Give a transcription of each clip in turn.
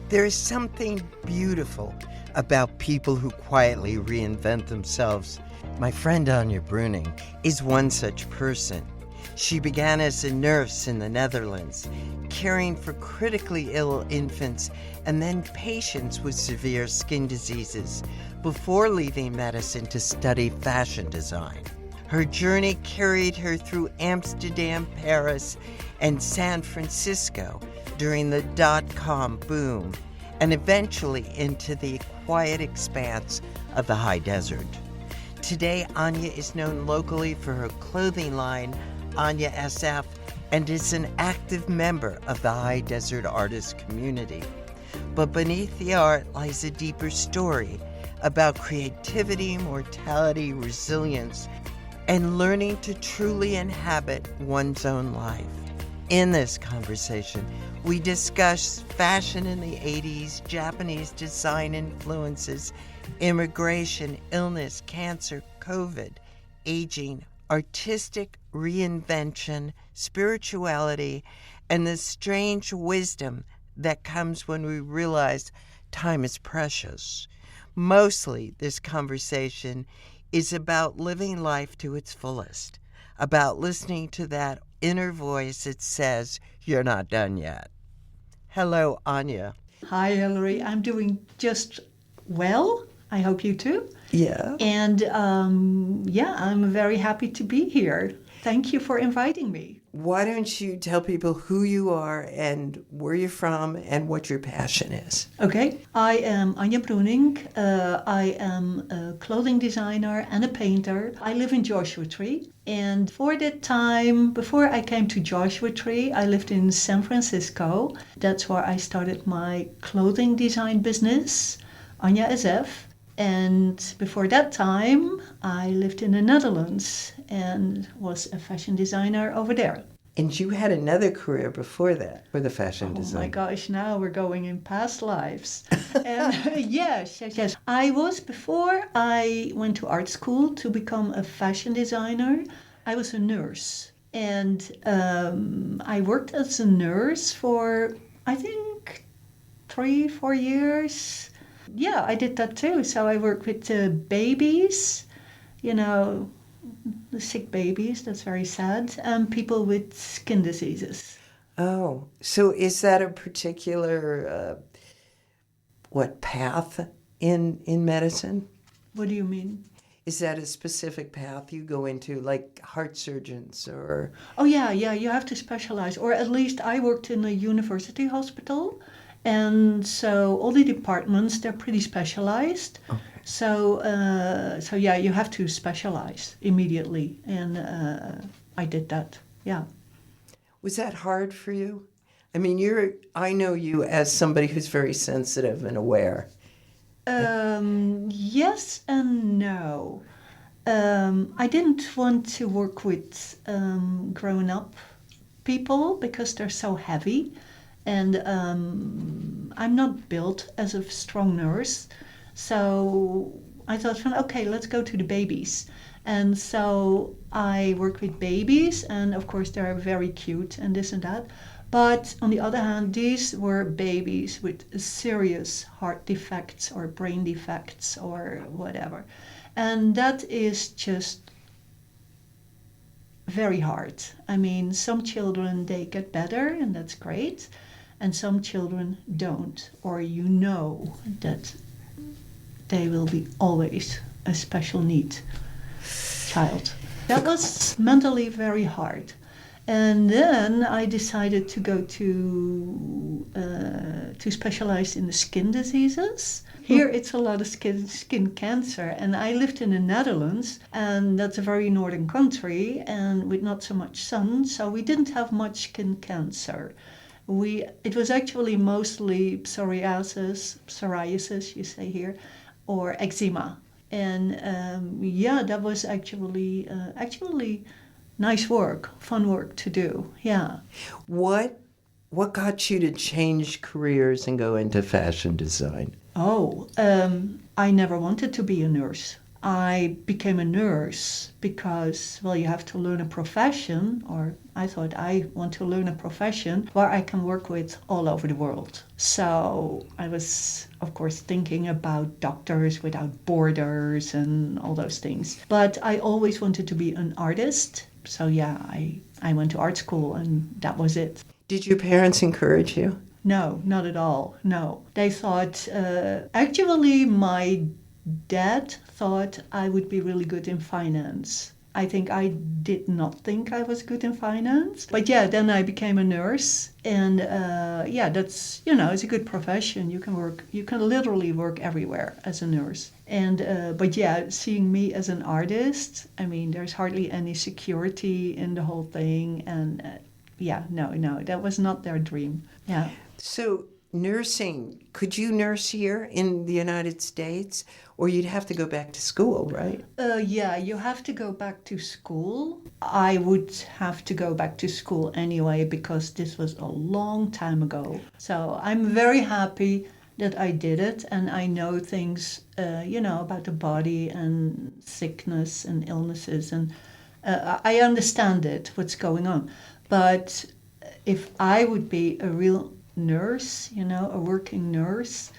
There is something beautiful about people who quietly reinvent themselves. My friend Anja Broenink is one such person. She began as a nurse in the Netherlands, caring for critically ill infants and then patients with severe skin diseases before leaving medicine to study fashion design. Her journey carried her through Amsterdam, Paris, and San Francisco during the dot-com boom, and eventually into the quiet expanse of the high desert. Today, Anja is known locally for her clothing line, Anja SF, and is an active member of the high desert artist community. But beneath the art lies a deeper story about creativity, mortality, resilience, and learning to truly inhabit one's own life. In this conversation, we discuss fashion in the 80s, Japanese design influences, immigration, illness, cancer, COVID, aging, artistic reinvention, spirituality, and the strange wisdom that comes when we realize time is precious. Mostly, this conversation is about living life to its fullest, about listening to that inner voice that says, you're not done yet. Hello, Anja. Hi, Hilary. I'm doing just well. I hope you too. Yeah. And I'm very happy to be here. Thank you for inviting me. Why don't you tell people who you are and where you're from and what your passion is? Okay. I am Anja Broenink. I am a clothing designer and a painter. I live in Joshua Tree. And for that time, before I came to Joshua Tree, I lived in San Francisco. That's where I started my clothing design business, Anja SF. And before that time, I lived in the Netherlands and was a fashion designer over there. And you had another career before that, for the fashion design. Oh my gosh, now we're going in past lives. And yes. Before I went to art school to become a fashion designer, I was a nurse. And I worked as a nurse for, I think, 3-4 years. Yeah, I did that too. So I worked with babies, the sick babies, that's very sad, and people with skin diseases. Oh, so is that a particular, path in medicine? What do you mean? Is that a specific path you go into, like heart surgeons or? Oh, yeah, you have to specialize. Or at least I worked in a university hospital. And so all the departments, they're pretty specialized. Okay. So you have to specialize immediately. And I did that, yeah. Was that hard for you? I mean, I know you as somebody who's very sensitive and aware. Yes and no. I didn't want to work with grown-up people because they're so heavy. And I'm not built as a strong nurse. So I thought, okay, let's go to the babies. And so I work with babies, and of course they're very cute and this and that. But on the other hand, these were babies with serious heart defects or brain defects or whatever. And that is just very hard. I mean, some children, they get better, and that's great. And some children don't, or that they will be always a special need child. That was mentally very hard. And then I decided to go to specialize in the skin diseases. Here it's a lot of skin cancer, and I lived in the Netherlands, and that's a very northern country, and with not so much sun, so we didn't have much skin cancer. It was actually mostly psoriasis, you say here, or eczema. And that was actually nice work, fun work to do, yeah. What got you to change careers and go into fashion design? I never wanted to be a nurse. I became a nurse because, well, you have to learn a profession, or I thought I want to learn a profession where I can work with all over the world. So I was, of course, thinking about Doctors Without Borders and all those things. But I always wanted to be an artist. So yeah, I went to art school and that was it. Did your parents encourage you? No, not at all. No. They thought, actually, my dad thought I would be really good in finance. I think I did not think I was good in finance. But yeah, then I became a nurse. And yeah, that's, it's a good profession. You can literally work everywhere as a nurse. And but yeah, seeing me as an artist, I mean, there's hardly any security in the whole thing. And yeah, no, that was not their dream. Yeah. So nursing, could you nurse here in the United States? Or you'd have to go back to school, right? Yeah, you have to go back to school. I would have to go back to school anyway because this was a long time ago. So I'm very happy that I did it and I know things, about the body and sickness and illnesses. And I understand it, what's going on. But if I would be a real nurse, a working nurse,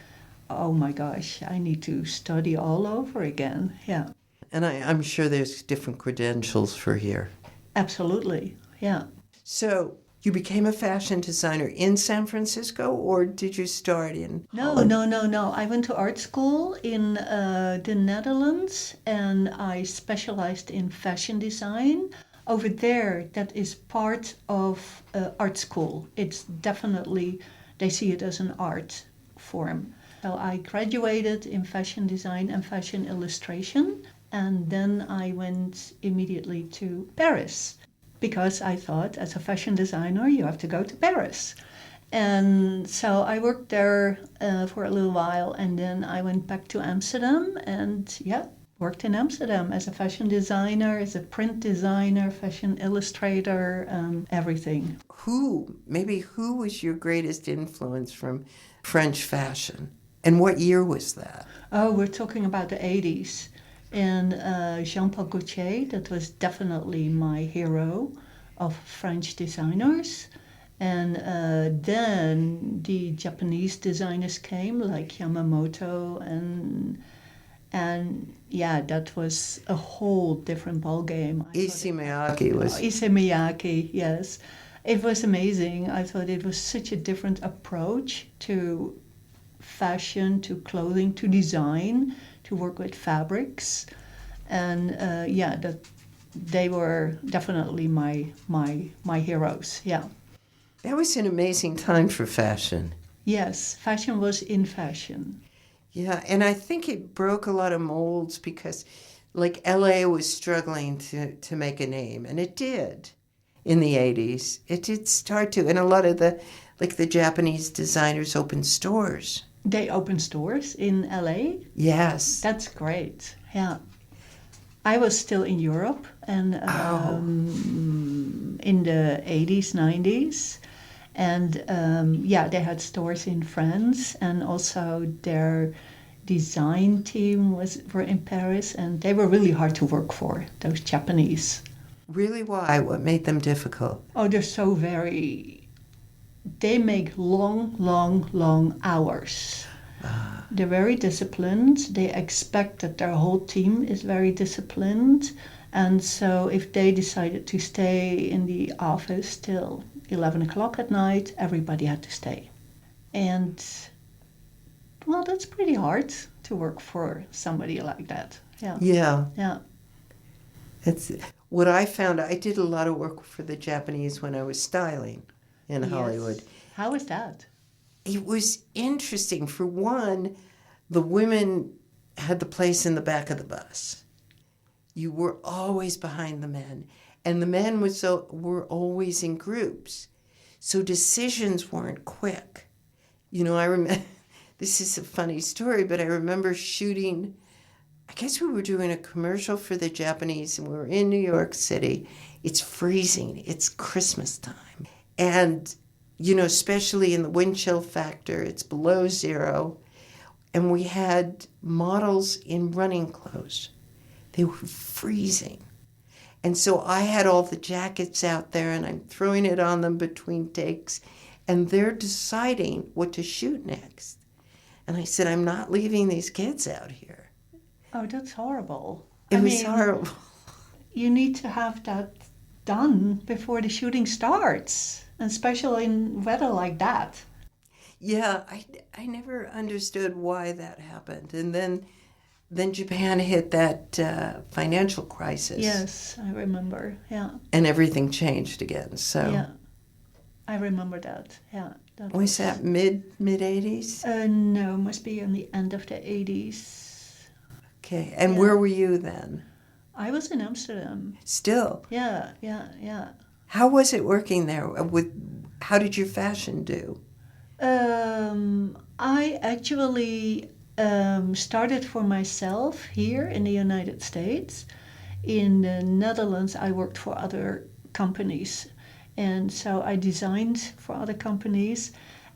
oh my gosh, I need to study all over again. Yeah. And I'm sure there's different credentials for here. Absolutely. Yeah. So you became a fashion designer in San Francisco, or did you start in Holland? No. I went to art school in the Netherlands and I specialized in fashion design. Over there, that is part of art school. It's definitely, they see it as an art form. So I graduated in fashion design and fashion illustration, and then I went immediately to Paris because I thought as a fashion designer you have to go to Paris. And so I worked there for a little while, and then I went back to Amsterdam and worked in Amsterdam as a fashion designer, as a print designer, fashion illustrator, everything. Who was your greatest influence from French fashion? And what year was that? Oh, we're talking about the 80s. And Jean-Paul Gaultier, that was definitely my hero of French designers. And then the Japanese designers came, like Yamamoto, and yeah, that was a whole different ballgame. Issey Miyake was... Issey Miyake, yes. It was amazing. I thought it was such a different approach to fashion, to clothing, to design, to work with fabrics. And that they were definitely my heroes, yeah. That was an amazing time for fashion. Yes, fashion was in fashion. Yeah, and I think it broke a lot of molds because, like, LA was struggling to make a name, and it did in the 80s. It did start to, and a lot of the Japanese designers opened stores. They opened stores in LA? Yes. That's great, yeah. I was still in Europe, and in the 80s, 90s. And they had stores in France, and also their design team were in Paris, and they were really hard to work for, those Japanese. Really? Why? What made them difficult? Oh, they make long hours. They're very disciplined. They expect that their whole team is very disciplined. And so if they decided to stay in the office till 11 o'clock at night, everybody had to stay. And, well, that's pretty hard to work for somebody like that. Yeah. Yeah. It's what I found. I did a lot of work for the Japanese when I was styling in Hollywood. How was that? It was interesting. For one, the women had the place in the back of the bus. You were always behind the men. And the men were always in groups. So decisions weren't quick. I remember, this is a funny story, but I remember shooting, I guess we were doing a commercial for the Japanese, and we were in New York City. It's freezing. It's Christmas time. And, especially in the wind chill factor, it's below zero. And we had models in running clothes. They were freezing. And so I had all the jackets out there, and I'm throwing it on them between takes, and they're deciding what to shoot next. And I said, I'm not leaving these kids out here. Oh, that's horrible. It was horrible. You need to have that done before the shooting starts, especially in weather like that. Yeah, I never understood why that happened. And then Japan hit that financial crisis. Yes, I remember. Yeah. And everything changed again. So yeah, I remember that. Yeah. Was that mid 80s? No, must be in the end of the 80s. Okay, and where were you then? I was in Amsterdam. Still? Yeah. How was it working there? How did your fashion do? I actually started for myself here in the United States. In the Netherlands, I worked for other companies. And so I designed for other companies,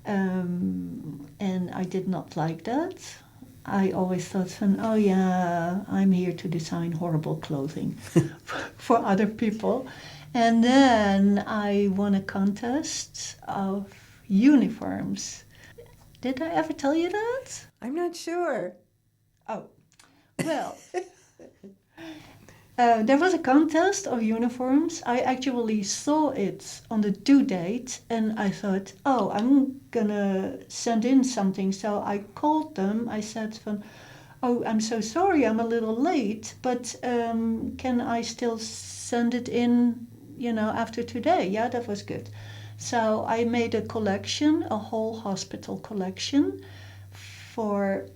and I did not like that. I always thought, oh yeah, I'm here to design horrible clothing for other people. And then I won a contest of uniforms. Did I ever tell you that? I'm not sure. Oh, well... there was a contest of uniforms. I actually saw it on the due date, and I thought, oh, I'm gonna send in something. So I called them. I said, oh, I'm so sorry, I'm a little late, but can I still send it in, after today? Yeah, that was good. So I made a collection, a whole hospital collection for,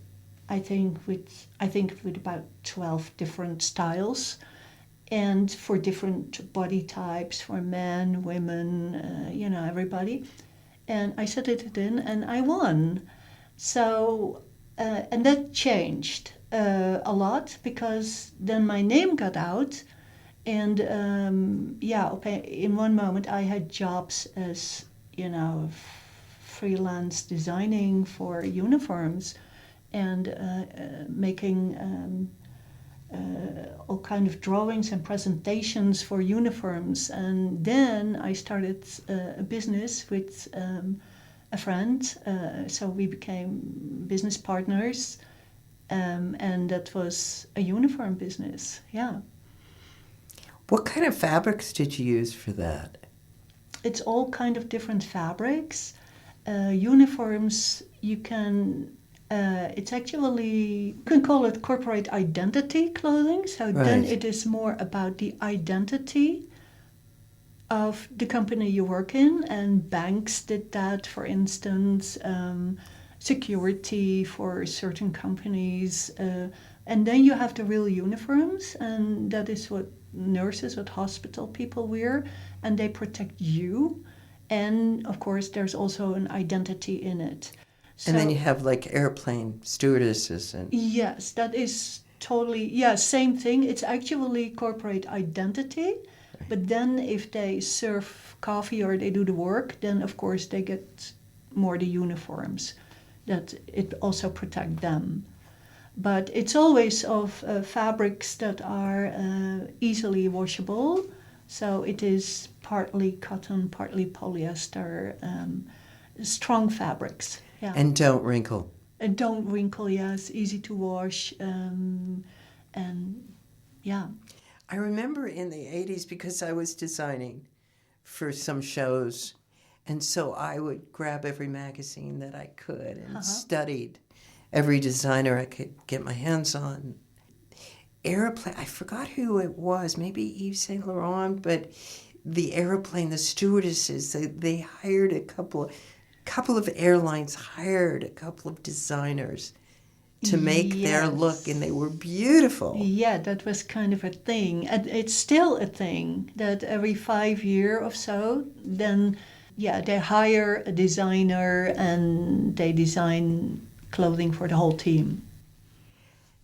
I think with about 12 different styles, and for different body types, for men, women, everybody. And I sent it in, and I won. So, and that changed a lot, because then my name got out, and in one moment I had jobs as, freelance designing for uniforms, and making all kind of drawings and presentations for uniforms. And then I started a business with a friend, so we became business partners, and that was a uniform business. Yeah. What kind of fabrics did you use for that? It's all kind of different fabrics. Uniforms, you can... it's actually, you can call it corporate identity clothing. So then it is more about the identity of the company you work in. And banks did that, for instance, security for certain companies. And then you have the real uniforms, and that is what nurses, what hospital people wear, and they protect you. And of course, there's also an identity in it. So, and then you have like airplane stewardesses and... Yes, that is totally, same thing. It's actually corporate identity. Right. But then if they serve coffee or they do the work, then of course they get more the uniforms. That it also protect them. But it's always of fabrics that are easily washable. So it is partly cotton, partly polyester, strong fabrics. Yeah. And don't wrinkle. And don't wrinkle, yes, easy to wash, and yeah. I remember in the 80s, because I was designing for some shows, and so I would grab every magazine that I could and studied every designer I could get my hands on. Airplane, I forgot who it was, maybe Yves Saint Laurent, but the airplane, the stewardesses, they hired a couple of airlines hired a couple of designers to make their look, and they were beautiful. Yeah, that was kind of a thing. And it's still a thing that every 5 years or so, then, they hire a designer and they design clothing for the whole team.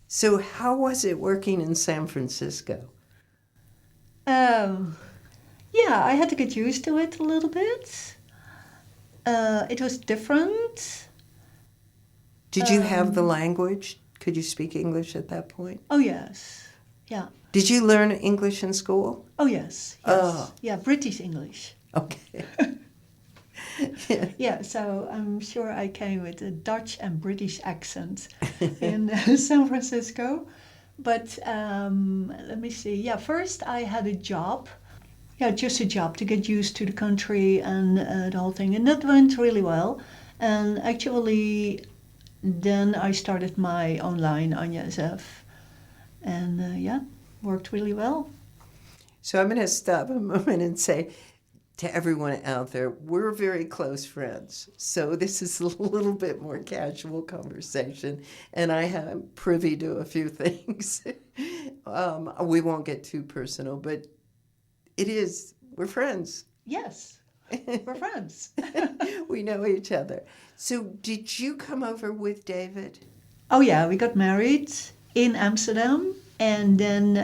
So how was it working in San Francisco? I had to get used to it a little bit. It was different. Did you have the language? Could you speak English at that point? Oh, yes. Yeah. Did you learn English in school? Oh, yes. Oh. Yeah, British English. Okay. Yeah, so I'm sure I came with a Dutch and British accent in San Francisco. But let me see. Yeah, first I had a job. Yeah, just a job to get used to the country and the whole thing. And that went really well. And actually, then I started my online Anja SF. And yeah, worked really well. So I'm going to stop a moment and say to everyone out there, we're very close friends. So this is a little bit more casual conversation, and I am privy to a few things. We won't get too personal, but we're friends. Yes, we're friends. We know each other. So did you come over with David? Oh yeah, we got married in Amsterdam. And then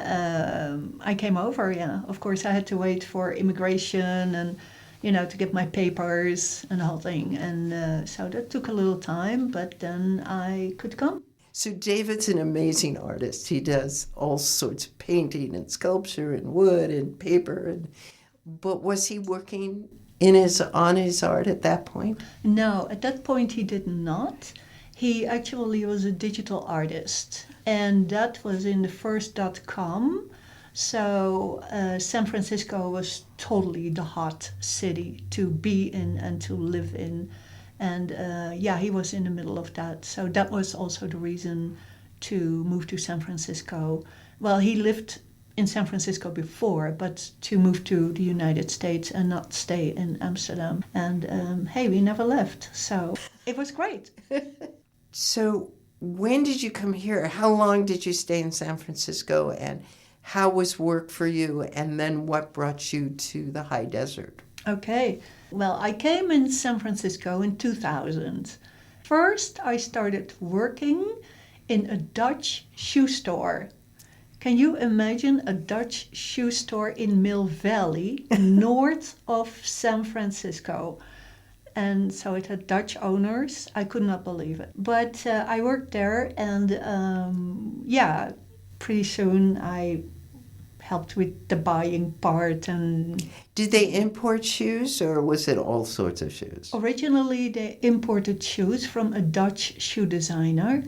I came over, yeah. Of course, I had to wait for immigration and, to get my papers and the whole thing. And so that took a little time, but then I could come. So David's an amazing artist. He does all sorts of painting and sculpture and wood and paper. But was he working on his art at that point? No, at that point he did not. He actually was a digital artist, and that was in the first .com. So San Francisco was totally the hot city to be in and to live in. And yeah, he was in the middle of that. So that was also the reason to move to San Francisco. Well, he lived in San Francisco before, but to move to the United States and not stay in Amsterdam. And hey, we never left. So it was great. So when did you come here? How long did you stay in San Francisco? And how was work for you? And then what brought you to the high desert? Okay. Well, I came in San Francisco in 2000. First, I started working in a Dutch shoe store. Can you imagine a Dutch shoe store in Mill Valley, north of San Francisco? And so it had Dutch owners. I could not believe it. But I worked there, and yeah, pretty soon I helped with the buying part. And did they import shoes, or was it all sorts of shoes? Originally, they imported shoes from a Dutch shoe designer.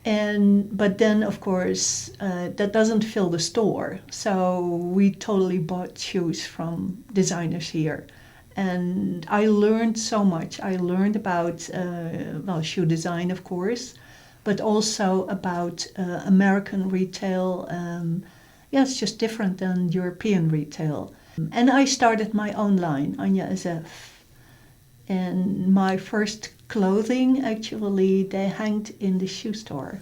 But then, of course, that doesn't fill the store. So we totally bought shoes from designers here. And I learned so much. I learned about, shoe design, of course, but also about American retail. Yeah, it's just different than European retail. And I started my own line, Anja SF. And my first clothing, actually, they hanged in the shoe store.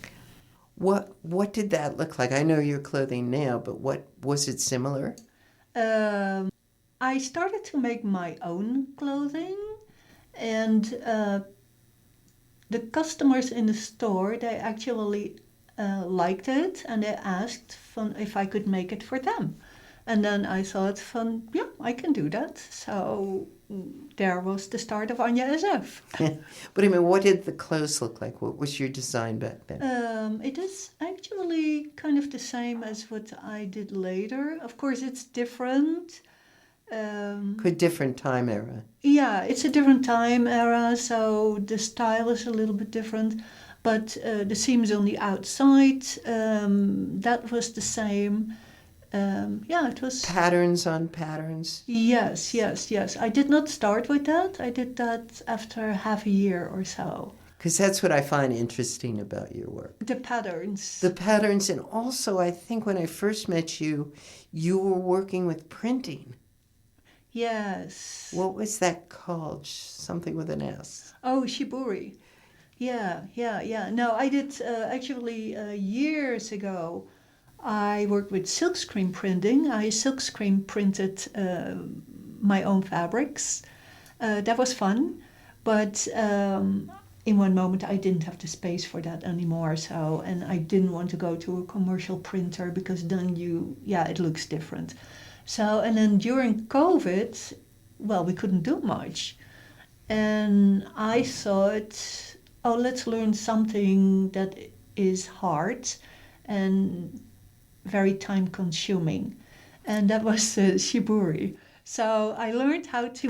What did that look like? I know your clothing now, but what was it similar? I started to make my own clothing, and the customers in the store, they actually liked it, and they asked if I could make it for them. And then I thought, yeah, I can do that. So there was the start of Anja SF. But I mean, what did the clothes look like? What was your design back then? It is actually kind of the same as what I did later. Of course, it's different. Different time era. Yeah, it's a different time era, so the style is a little bit different. But the seams on the outside, that was the same. Yeah, it was... Patterns on patterns? Yes. I did not start with that. I did that after half a year or so. Because that's what I find interesting about your work. The patterns. The patterns, and also I think when I first met you, you were working with printing. Yes. What was that called? Something with an S. Oh, shibori. Yeah. No, I did actually years ago. I worked with silkscreen printing. I silkscreen printed my own fabrics. That was fun, but in one moment I didn't have the space for that anymore. So, and I didn't want to go to a commercial printer because then it looks different. So, and then during COVID, well, we couldn't do much. And I thought, let's learn something that is hard. And very time consuming, and that was shibori. So I learned how to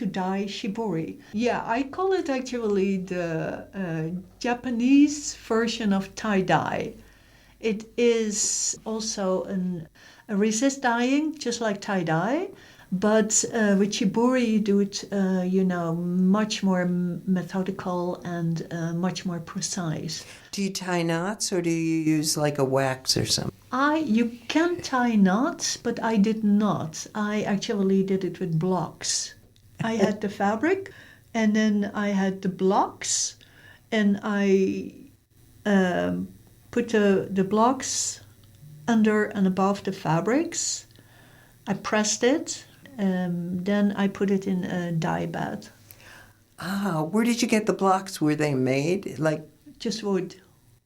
dye shibori. Yeah, I call it actually the Japanese version of tie-dye. It is also a resist dyeing, just like tie-dye, but with shibori you do it, much more methodical and much more precise. Do you tie knots or do you use like a wax or something? You can tie knots, but I did not. I actually did it with blocks. I had the fabric, and then I had the blocks, and I put the blocks under and above the fabrics. I pressed it, then I put it in a dye bed. Ah, where did you get the blocks? Were they made? Like Just wood.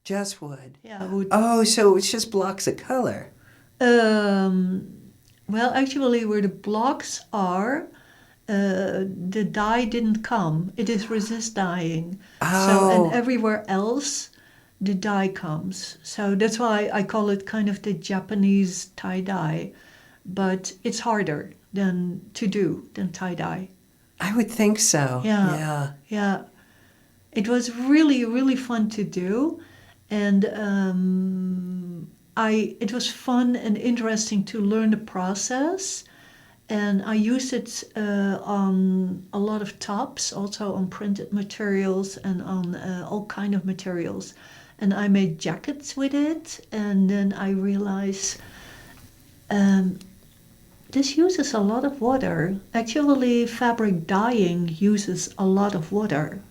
just wood? Yeah, wood. Oh, so it's just blocks of color. Well, actually, where the blocks are, the dye didn't come. It is resist dyeing. So, and Oh, everywhere else, the dye comes. So that's why I call it kind of the Japanese tie-dye. But it's harder than tie-dye. I would think so. Yeah. Yeah. Yeah. It was really, really fun to do. And it was fun and interesting to learn the process. And I used it on a lot of tops, also on printed materials and on all kind of materials. And I made jackets with it. And then I realized this uses a lot of water. Actually, fabric dyeing uses a lot of water.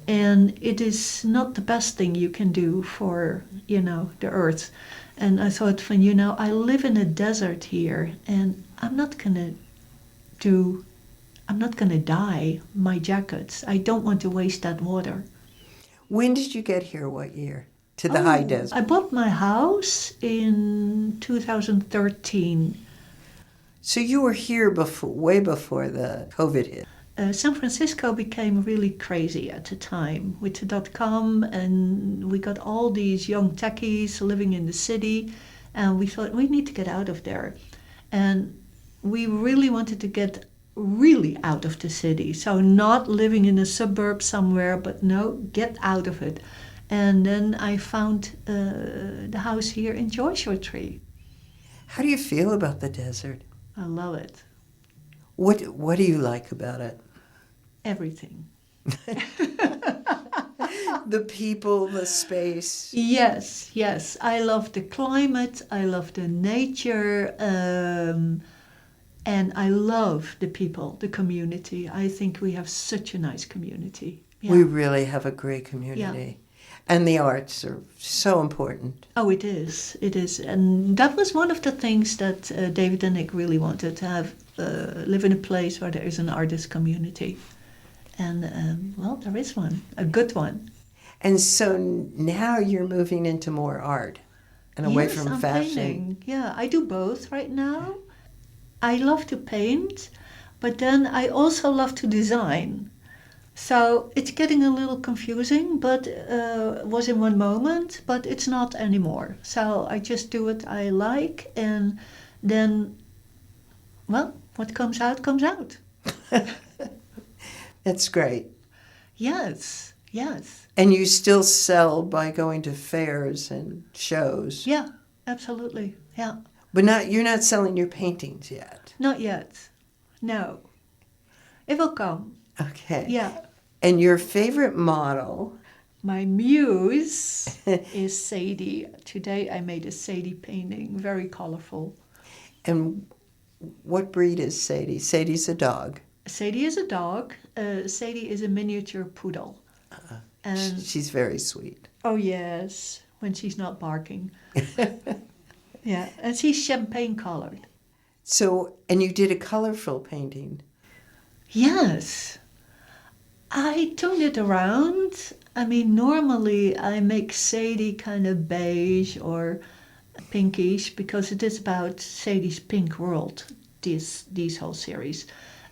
And it is not the best thing you can do for, the earth. And I thought, I live in a desert here, and I'm not gonna dye my jackets. I don't want to waste that water. When did you get here? What year? To the high desert? I bought my house in 2013. So you were here way before the COVID hit. San Francisco became really crazy at the time with the .com, and we got all these young techies living in the city, and we thought we need to get out of there. And we really wanted to get really out of the city, so not living in a suburb somewhere, but no, get out of it. And then I found the house here in Joshua Tree. How do you feel about the desert? I love it. What do you like about it? Everything. The people, the space. Yes. I love the climate. I love the nature. And I love the people, the community. I think we have such a nice community. Yeah. We really have a great community. And the arts are so important. Oh, it is. And that was one of the things that David and Nick really wanted, to have live in a place where there is an artist community. And, there is one, a good one. And so now you're moving into more art and away from I'm fashion. painting. Yeah, I do both right now. I love to paint, but then I also love to design. So it's getting a little confusing, but was in one moment, but it's not anymore. So I just do what I like, and then, what comes out, comes out. That's great. Yes. And you still sell by going to fairs and shows. Yeah, absolutely. Yeah. But you're not selling your paintings yet. Not yet. No. It will come. Okay. Yeah. And your favorite model? My muse is Sadie. Today I made a Sadie painting, very colorful. And what breed is Sadie? Sadie's a dog. Sadie is a dog. Sadie is a miniature poodle. And she's very sweet. oh yes, when she's not barking. Yeah, and she's champagne colored. So, and you did a colorful painting. Yes. I turned it around. I mean, normally I make Sadie kind of beige or pinkish because it is about Sadie's pink world, these whole series.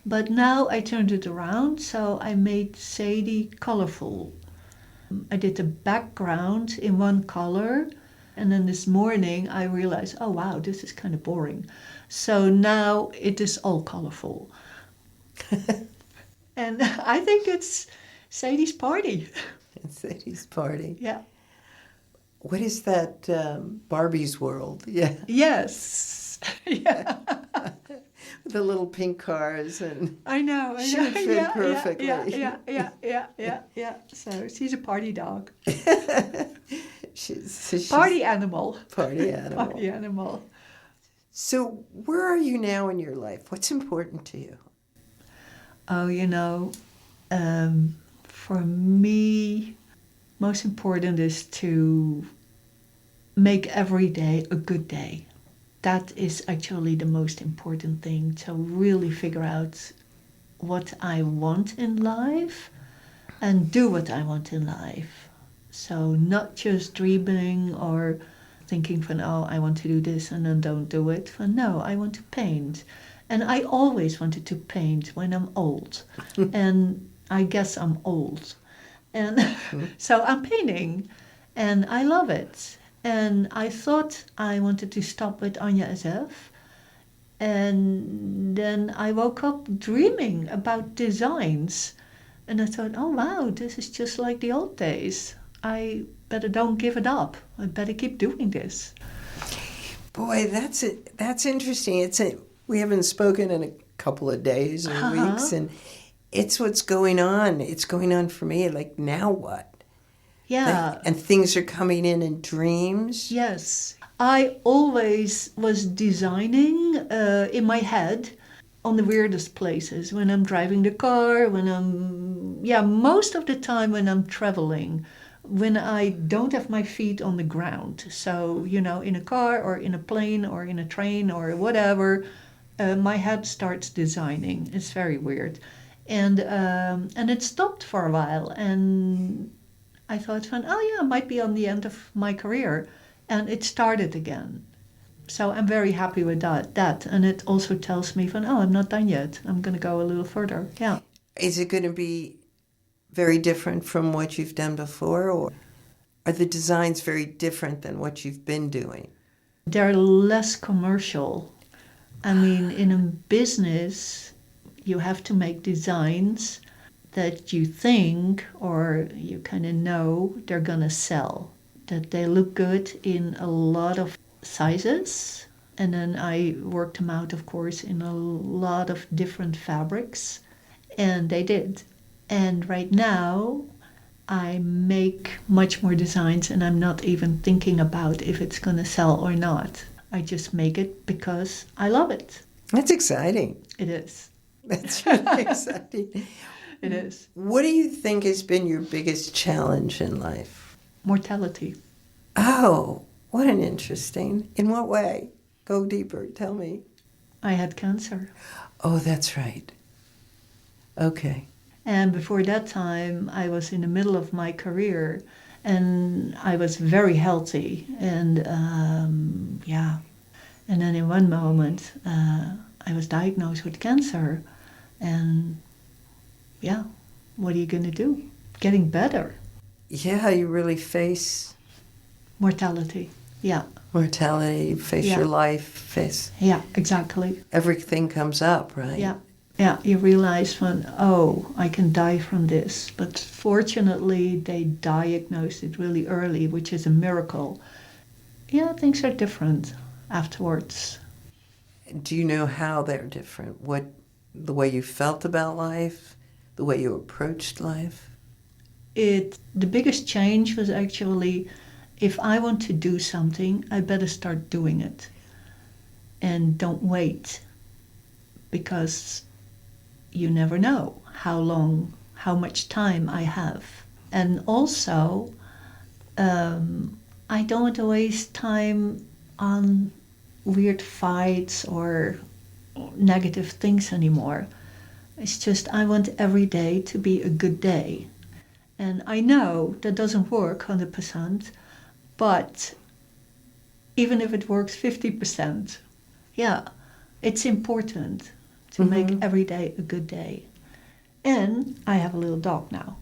But now I turned it around, so I made Sadie colorful. I did the background in one color, And then this morning I realized, oh wow, this is kind of boring. So now it is all colorful. And I think it's Sadie's party. It's Sadie's party. Yeah. What is that? Barbie's world. Yeah. Yes. Yeah. The little pink cars and I know. should fit perfectly. Yeah. So she's a party dog. she's Party animal. Party animal. Party animal. So where are you now in your life? What's important to you? Oh, for me, most important is to make every day a good day. That is actually the most important thing, to really figure out what I want in life and do what I want in life. So not just dreaming or thinking oh, I want to do this and then don't do it. No, I want to paint. And I always wanted to paint when I'm old. And I guess I'm old. And so I'm painting and I love it. And I thought I wanted to stop with Anja SF. And then I woke up dreaming about designs. And I thought, oh wow, this is just like the old days. I better don't give it up. I better keep doing this. Boy, that's interesting. We haven't spoken in a couple of days or weeks, and it's what's going on. It's going on for me. Like, now what? Yeah. And things are coming in dreams. Yes. I always was designing in my head on the weirdest places. When I'm driving the car, most of the time when I'm traveling, when I don't have my feet on the ground. So, in a car or in a plane or in a train or whatever, my head starts designing. It's very weird. And it stopped for a while. And I thought, it might be on the end of my career. And it started again. So I'm very happy with that. And it also tells me, I'm not done yet. I'm going to go a little further. Yeah. Is it going to be very different from what you've done before? Or are the designs very different than what you've been doing? They're less commercial. I mean, in a business, you have to make designs that you think or you kind of know they're going to sell, that they look good in a lot of sizes. And then I worked them out, of course, in a lot of different fabrics. And they did. And right now, I make much more designs and I'm not even thinking about if it's going to sell or not. I just make it because I love it. That's exciting. It is. That's really exciting. It is. What do you think has been your biggest challenge in life? Mortality. Oh, what an interesting. In what way? Go deeper. Tell me. I had cancer. Oh, that's right. Okay. And before that time, I was in the middle of my career and I was very healthy. And And then in one moment, I was diagnosed with cancer. And what are you going to do? Getting better. Yeah, you really face mortality. Yeah. Mortality, you face your life, Yeah, exactly. Everything comes up, right? Yeah. Yeah, you realize I can die from this. But fortunately, they diagnosed it really early, which is a miracle. Yeah, things are different afterwards. Do you know how they're different? The way you felt about life, the way you approached life? The biggest change was actually, if I want to do something, I better start doing it. And don't wait. Because you never know how much time I have. And also, I don't want to waste time on weird fights or negative things anymore. It's just I want every day to be a good day. And I know that doesn't work 100%, but even if it works 50%, it's important to make every day a good day. And I have a little dog now.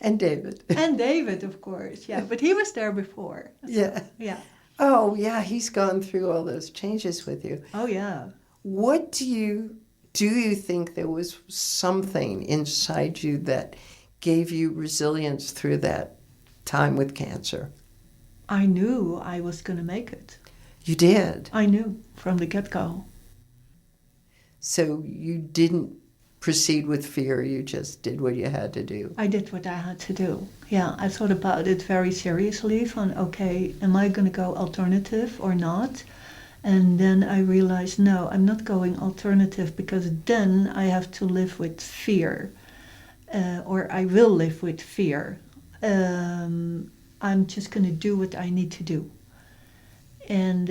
And David. And David, of course, yeah. But he was there before. So, Yeah. yeah. Oh, yeah, he's gone through all those changes with you. Oh, yeah. What do you think there was something inside you that gave you resilience through that time with cancer? I knew I was going to make it. You did. I knew from the get-go. So you didn't proceed with fear, you just did what you had to do. I did what I had to do. Yeah, I thought about it very seriously okay, am I going to go alternative or not? And then I realized, no, I'm not going alternative because then I have to live with fear, or I will live with fear. I'm just going to do what I need to do. And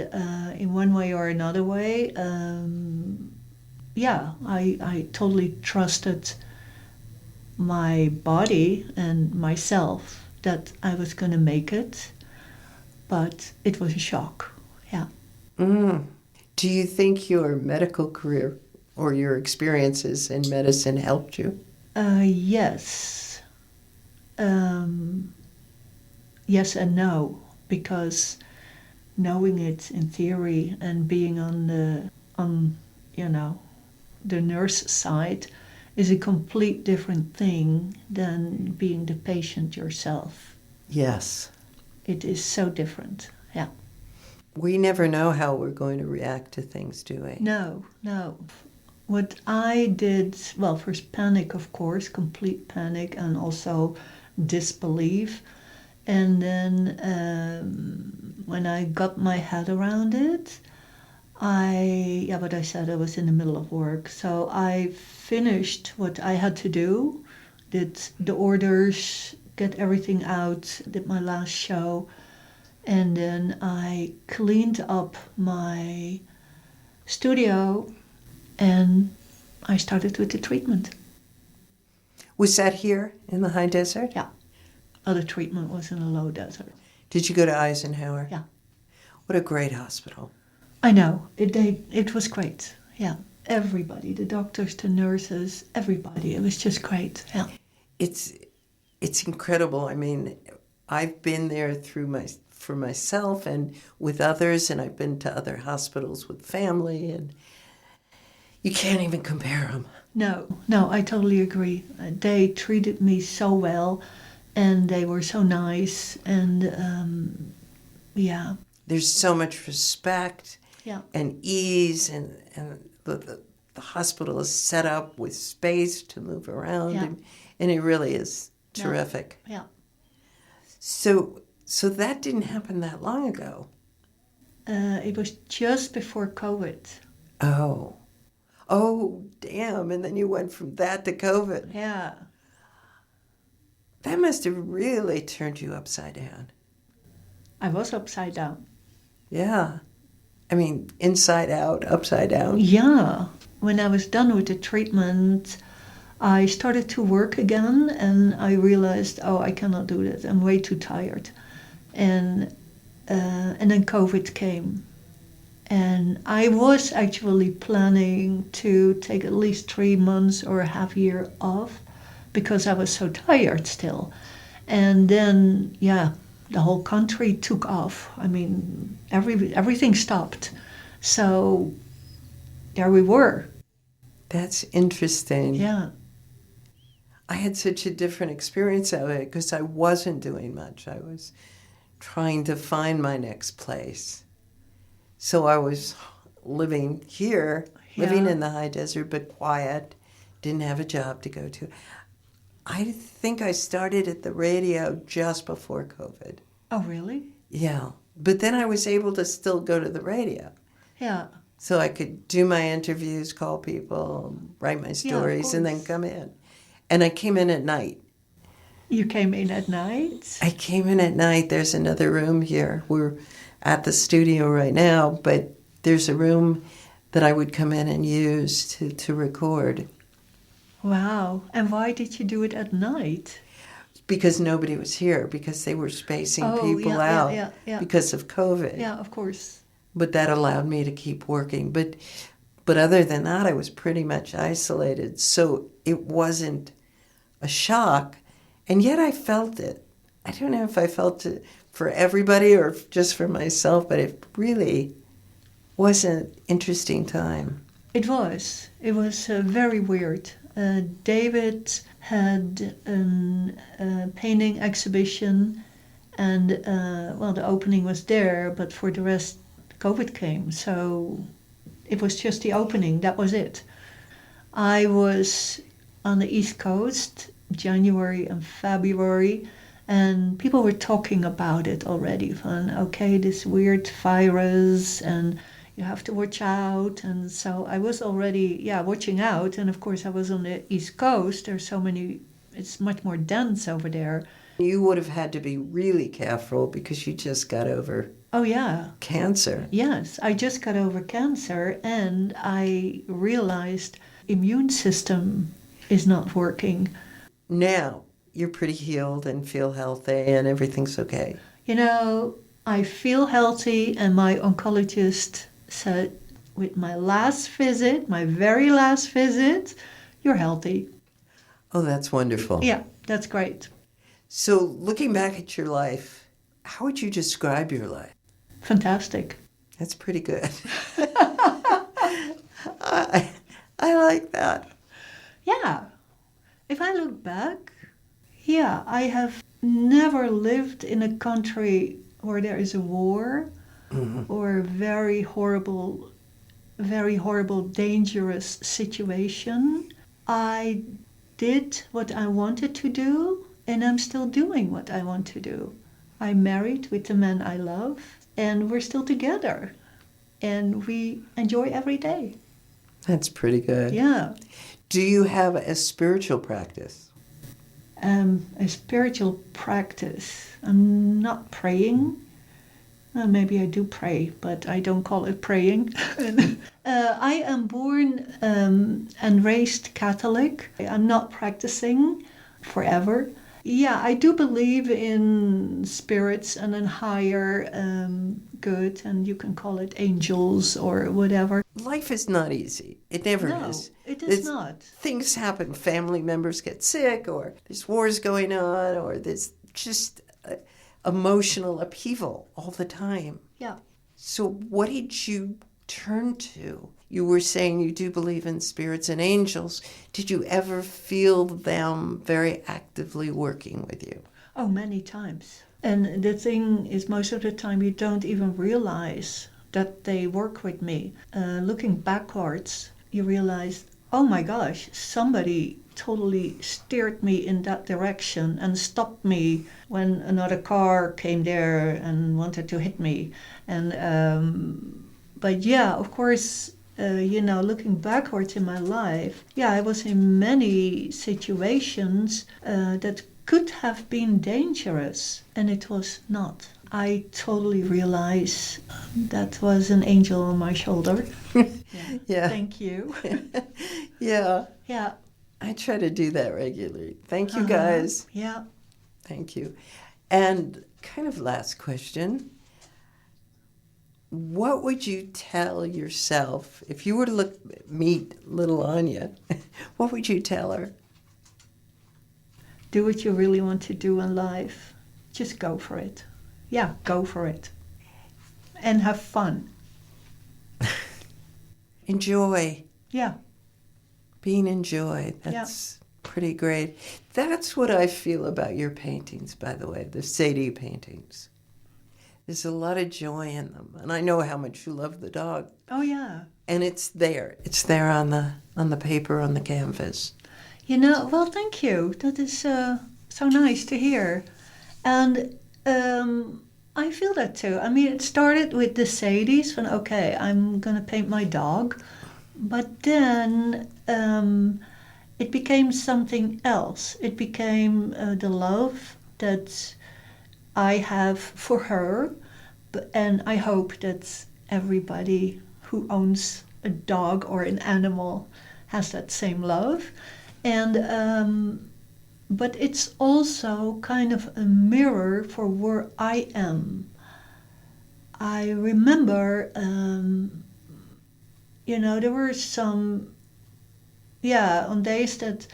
in one way or another way, I totally trusted my body and myself that I was going to make it, but it was a shock. Yeah. Do you think your medical career or your experiences in medicine helped you? Yes. Yes and no, because knowing it in theory and being on the nurse side is a complete different thing than being the patient yourself. Yes. It is so different. Yeah. We never know how we're going to react to things, do we? No. What I did, well, first panic, of course, complete panic, and also disbelief. And then when I got my head around it, but I said I was in the middle of work. So I finished what I had to do, did the orders, get everything out, did my last show. And then I cleaned up my studio and I started with the treatment. Was that here in the high desert? Yeah. Other treatment was in the low desert. Did you go to Eisenhower? Yeah. What a great hospital. I know. It was great. Yeah. Everybody, the doctors, the nurses, everybody. It was just great. Yeah. It's incredible. I mean, I've been there for myself and with others, and I've been to other hospitals with family, and you can't even compare them. No, I totally agree. They treated me so well, and they were so nice, and yeah. There's so much respect and ease, and the hospital is set up with space to move around, and it really is terrific. Yeah. So that didn't happen that long ago. It was just before COVID. Oh, damn. And then you went from that to COVID. Yeah. That must have really turned you upside down. I was upside down. Yeah. I mean, inside out, upside down. Yeah. When I was done with the treatment, I started to work again, and I realized, I cannot do this. I'm way too tired. And then COVID came. And I was actually planning to take at least 3 months or a half year off because I was so tired still. And then, the whole country took off. I mean, everything stopped. So there we were. That's interesting. Yeah. I had such a different experience of it because I wasn't doing much. I was trying to find my next place. So I was living here, living in the high desert, but quiet, didn't have a job to go to. I think I started at the radio just before COVID. Oh, really? Yeah. But then I was able to still go to the radio. Yeah. So I could do my interviews, call people, write my stories, and then come in. And I came in at night. You came in at night? I came in at night. There's another room here. We're at the studio right now, but there's a room that I would come in and use to record. Wow. And why did you do it at night? Because nobody was here, because they were spacing people out because of COVID. Yeah, of course. But that allowed me to keep working. But other than that, I was pretty much isolated. So it wasn't a shock And yet I felt it. I don't know if I felt it for everybody or just for myself, but it really was an interesting time. It was. It was very weird. David had a painting exhibition, and the opening was there, but for the rest, COVID came, so it was just the opening. That was it. I was on the East Coast, January and February, and people were talking about it already. Okay, this weird virus, and you have to watch out. And so I was already, watching out. And of course, I was on the East Coast. There's so many, it's much more dense over there. You would have had to be really careful because you just got over cancer. Yes, I just got over cancer, and I realized immune system is not working. Now you're pretty healed and feel healthy and everything's okay. I feel healthy, and my oncologist said with my very last visit, you're healthy. Oh, that's wonderful. Yeah, that's great. So looking back at your life, how would you describe your life? Fantastic. That's pretty good. I like that. Yeah. If I look back, I have never lived in a country where there is a war or very horrible, dangerous situation. I did what I wanted to do, and I'm still doing what I want to do. I'm married with the man I love, and we're still together, and we enjoy every day. That's pretty good. Yeah. Do you have a spiritual practice? A spiritual practice. I'm not praying. Maybe I do pray, but I don't call it praying. I am born and raised Catholic. I'm not practicing forever. Yeah, I do believe in spirits and in higher good, and you can call it angels or whatever. Life is not easy. It never is. No, it is not. Things happen. Family members get sick, or there's wars going on, or there's just emotional upheaval all the time. Yeah. So what did you turn to? You were saying you do believe in spirits and angels. Did you ever feel them very actively working with you? Oh, many times. And the thing is, most of the time you don't even realize that they work with me. Looking backwards, you realize, oh my gosh, somebody totally steered me in that direction and stopped me when another car came there and wanted to hit me. And but yeah, of course, looking backwards in my life, I was in many situations that could have been dangerous, and it was not. I totally realize that was an angel on my shoulder. Yeah. Thank you. Yeah. Yeah. I try to do that regularly. Thank you, guys. Yeah. Thank you. And kind of last question. What would you tell yourself if you were to meet little Anja? What would you tell her? Do what you really want to do in life. Just go for it. Yeah, go for it. And have fun. Enjoy. Yeah. Being enjoyed. That's pretty great. That's what I feel about your paintings, by the way, the Sadie paintings. There's a lot of joy in them. And I know how much you love the dog. Oh, yeah. And it's there. It's there on the paper, on the canvas. Well, thank you. That is so nice to hear. And I feel that too. I mean, it started with the Sadies, when, okay, I'm going to paint my dog. But then it became something else. It became the love that I have for her, and I hope that everybody who owns a dog or an animal has that same love. And but it's also kind of a mirror for where I am. I remember, there were some, on days that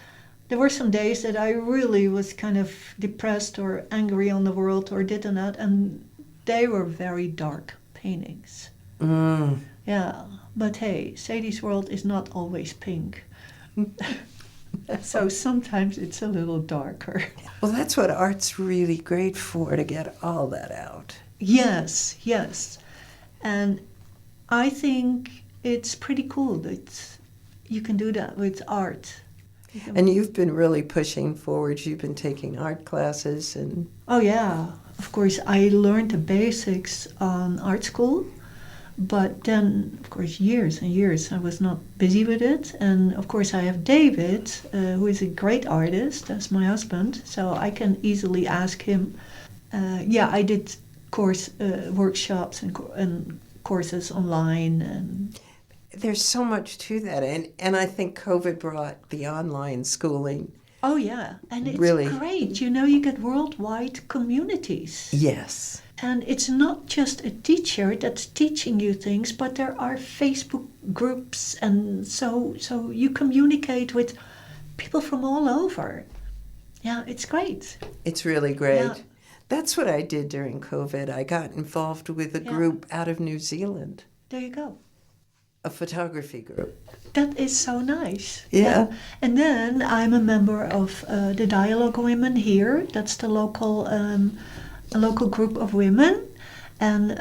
there were some days that I really was kind of depressed or angry on the world or did and that, and they were very dark paintings. Yeah, but hey, Sadie's world is not always pink. So sometimes it's a little darker. Well, that's what art's really great for, to get all that out. Yes, yes. And I think it's pretty cool that you can do that with art. And you've been really pushing forward. You've been taking art classes and... Oh yeah, of course I learned the basics on art school, but then of course years and years I was not busy with it. And of course I have David, who is a great artist, that's my husband, so I can easily ask him. I did workshops and courses online, and there's so much to that, and I think COVID brought the online schooling. Oh yeah, and it's really great. You get worldwide communities. Yes. And it's not just a teacher that's teaching you things, but there are Facebook groups, and so you communicate with people from all over. Yeah, it's great. It's really great. Yeah. That's what I did during COVID. I got involved with a group out of New Zealand. There you go. A photography group. That is so nice. Yeah. And then I'm a member of the Dialogue Women here. That's the local a local group of women. And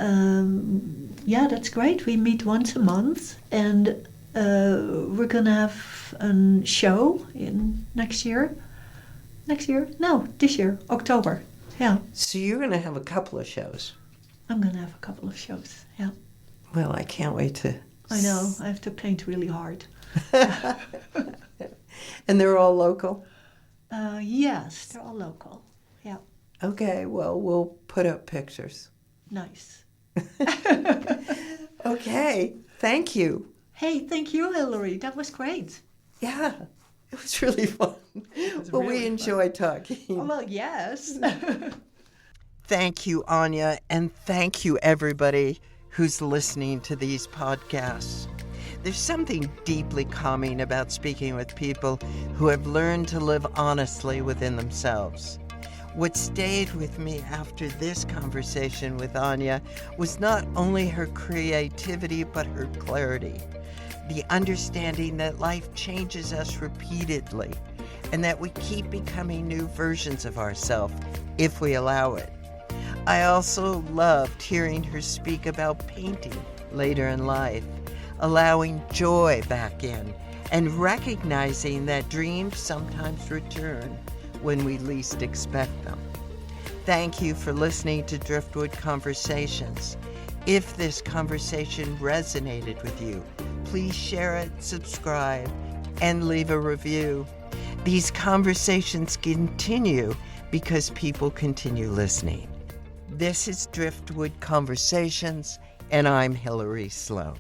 that's great. We meet once a month, and we're going to have a show this year, October. Yeah. So you're going to have a couple of shows. I'm going to have a couple of shows, yeah. Well, I can't wait to... I know, I have to paint really hard. And they're all local? Yes, they're all local, yeah. Okay, well, we'll put up pictures. Nice. Okay, thank you. Hey, thank you, Hilary. That was great. Yeah, it was really fun. Well, we enjoyed talking. Oh, well, yes. Thank you, Anja, and thank you, everybody who's listening to these podcasts. There's something deeply calming about speaking with people who have learned to live honestly within themselves. What stayed with me after this conversation with Anja was not only her creativity, but her clarity. The understanding that life changes us repeatedly, and that we keep becoming new versions of ourselves if we allow it. I also loved hearing her speak about painting later in life, allowing joy back in, and recognizing that dreams sometimes return when we least expect them. Thank you for listening to Driftwood Conversations. If this conversation resonated with you, please share it, subscribe, and leave a review. These conversations continue because people continue listening. This is Driftwood Conversations, and I'm Hilary Sloane.